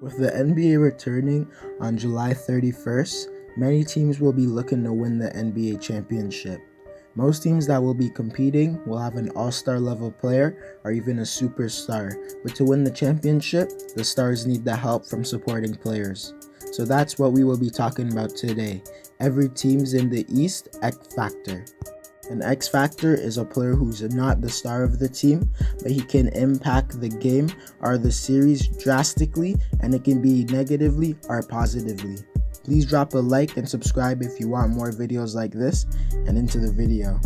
With the NBA returning on July 31st, many teams will be looking to win the NBA championship. Most teams that will be competing will have an all-star level player or even a superstar, but to win the championship, the stars need the help from supporting players. So that's what we will be talking about today. Every team's in the East X Factor. An X Factor is a player who's not the star of the team, but he can impact the game or the series drastically, and it can be negatively or positively. Please drop a like and subscribe if you want more videos like this, and into the video.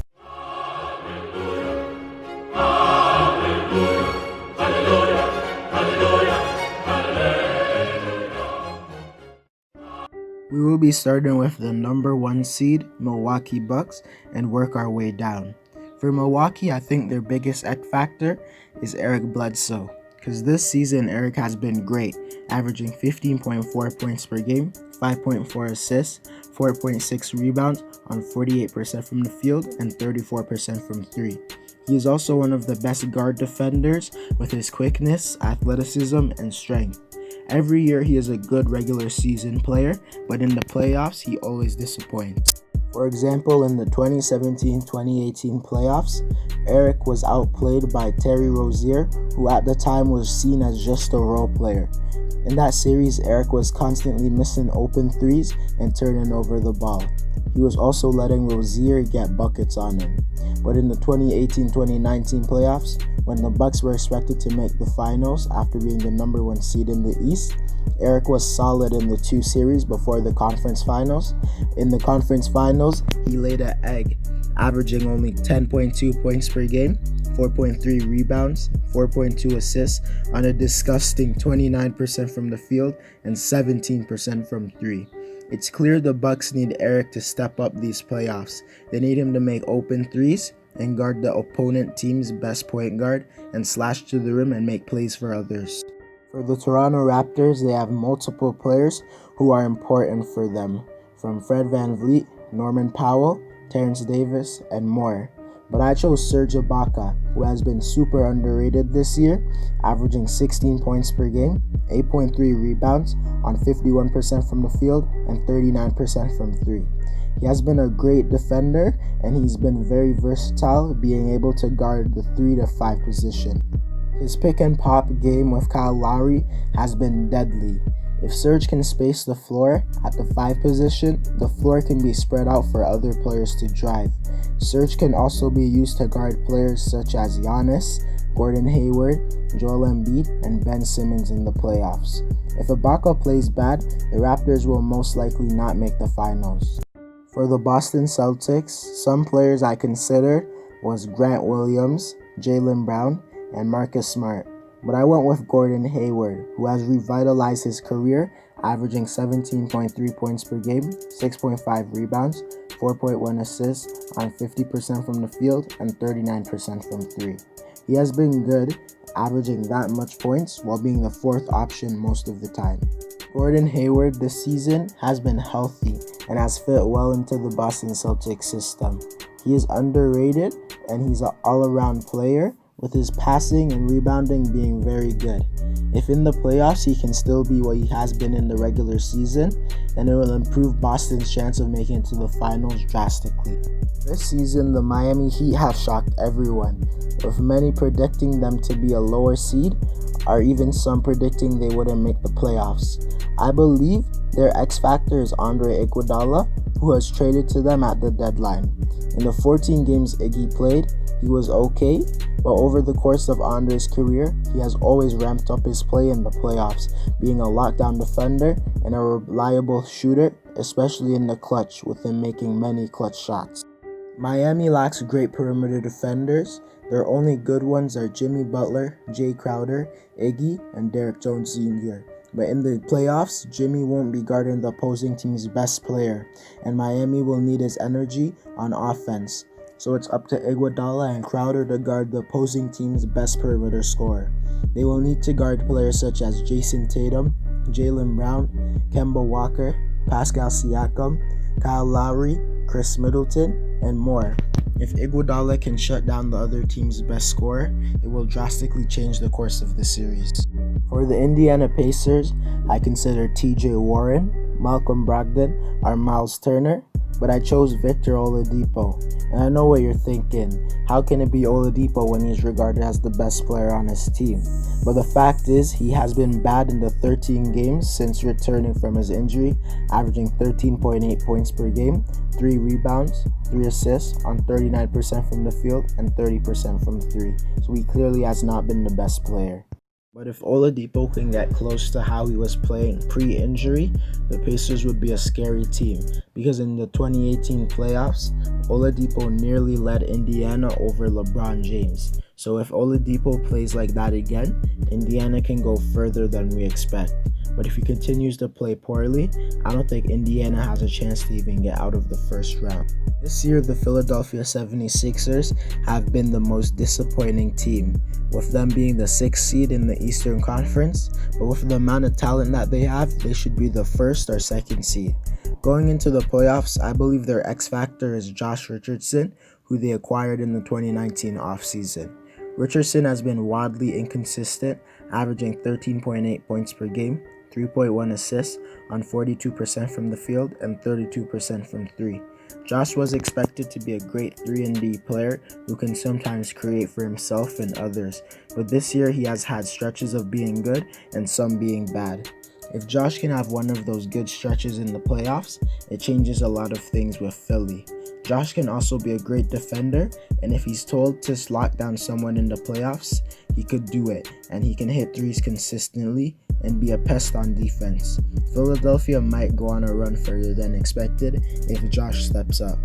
We will be starting with the number 1 seed, Milwaukee Bucks, and work our way down. For Milwaukee, I think their biggest X factor is Eric Bledsoe, because this season Eric has been great, averaging 15.4 points per game, 5.4 assists, 4.6 rebounds on 48% from the field and 34% from 3. He is also one of the best guard defenders with his quickness, athleticism, and strength. Every year he is a good regular season player, but in the playoffs he always disappoints. For example, in the 2017-2018 playoffs, Eric was outplayed by Terry Rozier, who at the time was seen as just a role player. In that series, Eric was constantly missing open threes and turning over the ball. He was also letting Rozier get buckets on him. But in the 2018-2019 playoffs, when the Bucks were expected to make the finals after being the number 1 seed in the East, Eric was solid in the 2 series before the conference finals. In the conference finals, he laid an egg, averaging only 10.2 points per game, 4.3 rebounds, 4.2 assists on a disgusting 29% from the field and 17% from 3. It's clear the Bucks need Eric to step up these playoffs. They need him to make open threes and guard the opponent team's best point guard and slash to the rim and make plays for others. For the Toronto Raptors, they have multiple players who are important for them, from Fred VanVleet, Norman Powell, Terrence Davis, and more. But I chose Serge Ibaka, who has been super underrated this year, averaging 16 points per game, 8.3 rebounds on 51% from the field and 39% from 3. He has been a great defender, and he's been very versatile, being able to guard the 3 to 5 position. His pick and pop game with Kyle Lowry has been deadly. If Serge can space the floor at the 5 position, the floor can be spread out for other players to drive. Serge can also be used to guard players such as Giannis, Gordon Hayward, Joel Embiid, and Ben Simmons in the playoffs. If Ibaka plays bad, the Raptors will most likely not make the finals. For the Boston Celtics, some players I considered was Grant Williams, Jaylen Brown, and Marcus Smart. But I went with Gordon Hayward, who has revitalized his career, averaging 17.3 points per game, 6.5 rebounds, 4.1 assists on 50% from the field and 39% from 3. He has been good, averaging that much points while being the 4th option most of the time. Gordon Hayward this season has been healthy and has fit well into the Boston Celtics system. He is underrated and he's an all-around player, with his passing and rebounding being very good. If in the playoffs he can still be what he has been in the regular season, then it will improve Boston's chance of making it to the finals drastically. This season, the Miami Heat have shocked everyone, with many predicting them to be a lower seed, or even some predicting they wouldn't make the playoffs. I believe their X factor is Andre Iguodala, who was traded to them at the deadline. In the 14 games Iggy played, he was okay, but over the course of Andre's career, he has always ramped up his play in the playoffs, being a lockdown defender and a reliable shooter, especially in the clutch, with him making many clutch shots. Miami lacks great perimeter defenders. Their only good ones are Jimmy Butler, Jay Crowder, Iggy, and Derrick Jones Jr. But in the playoffs, Jimmy won't be guarding the opposing team's best player, and Miami will need his energy on offense. So it's up to Iguodala and Crowder to guard the opposing team's best perimeter scorer. They will need to guard players such as Jason Tatum, Jaylen Brown, Kemba Walker, Pascal Siakam, Kyle Lowry, Chris Middleton, and more. If Iguodala can shut down the other team's best scorer, it will drastically change the course of the series. For the Indiana Pacers, I consider TJ Warren, Malcolm Brogdon, or Miles Turner, but I chose Victor Oladipo. And I know what you're thinking, how can it be Oladipo when he's regarded as the best player on his team? But the fact is, he has been bad in the 13 games since returning from his injury, averaging 13.8 points per game, 3 rebounds, 3 assists on 39% from the field and 30% from 3. So he clearly has not been the best player. But if Oladipo can get close to how he was playing pre-injury, the Pacers would be a scary team, because in the 2018 playoffs, Oladipo nearly led Indiana over LeBron James. So if Oladipo plays like that again, Indiana can go further than we expect. But if he continues to play poorly, I don't think Indiana has a chance to even get out of the first round. This year, the Philadelphia 76ers have been the most disappointing team, with them being the 6th seed in the Eastern Conference, but with the amount of talent that they have, they should be the 1st or 2nd seed. Going into the playoffs, I believe their X factor is Josh Richardson, who they acquired in the 2019 offseason. Richardson has been wildly inconsistent, averaging 13.8 points per game, 3.1 assists on 42% from the field and 32% from 3. Josh was expected to be a great 3-and-D player who can sometimes create for himself and others, but this year he has had stretches of being good and some being bad. If Josh can have one of those good stretches in the playoffs, it changes a lot of things with Philly. Josh can also be a great defender, and if he's told to lock down someone in the playoffs, he could do it, and he can hit threes consistently and be a pest on defense. Philadelphia might go on a run further than expected if Josh steps up.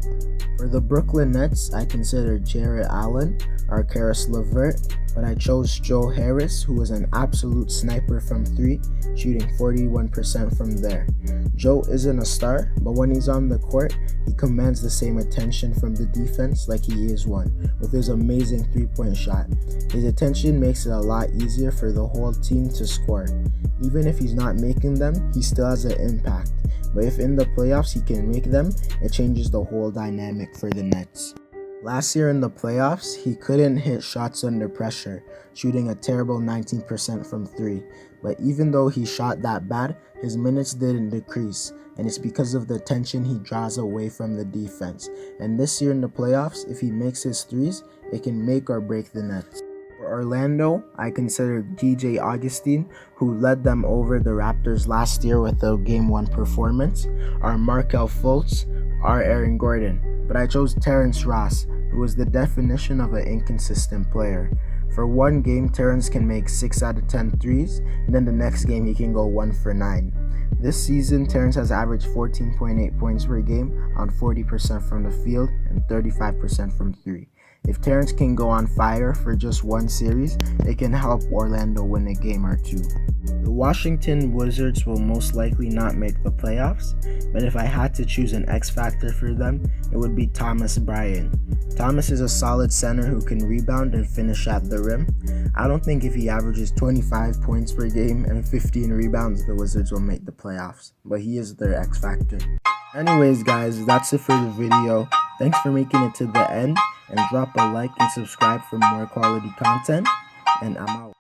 For the Brooklyn Nets, I consider Jarrett Allen or Karis LeVert, but I chose Joe Harris, who was an absolute sniper from 3, shooting 41% from there. Joe isn't a star, but when he's on the court, he commands the same attention from the defense like he is one, with his amazing 3-point shot. His attention makes it a lot easier for the whole team to score. Even if he's not making them, he still has an impact. But if in the playoffs he can make them, it changes the whole dynamic for the Nets. Last year in the playoffs, he couldn't hit shots under pressure, shooting a terrible 19% from 3. But even though he shot that bad, his minutes didn't decrease, and it's because of the tension he draws away from the defense. And this year in the playoffs, if he makes his threes, it can make or break the Nets. For Orlando, I consider DJ Augustin, who led them over the Raptors last year with a Game 1 performance, or Markelle Fultz, or Aaron Gordon. But I chose Terrence Ross, who was the definition of an inconsistent player. For one game, Terrence can make 6 out of 10 threes, and then the next game he can go 1 for 9. This season, Terrence has averaged 14.8 points per game on 40% from the field and 35% from 3. If Terrence can go on fire for just one series, it can help Orlando win a game or 2. The Washington Wizards will most likely not make the playoffs, but if I had to choose an X factor for them, it would be Thomas Bryant. Thomas is a solid center who can rebound and finish at the rim. I don't think if he averages 25 points per game and 15 rebounds, the Wizards will make the playoffs, but he is their X factor. Anyways guys, that's it for the video. Thanks for making it to the end, and drop a like and subscribe for more quality content, and I'm out.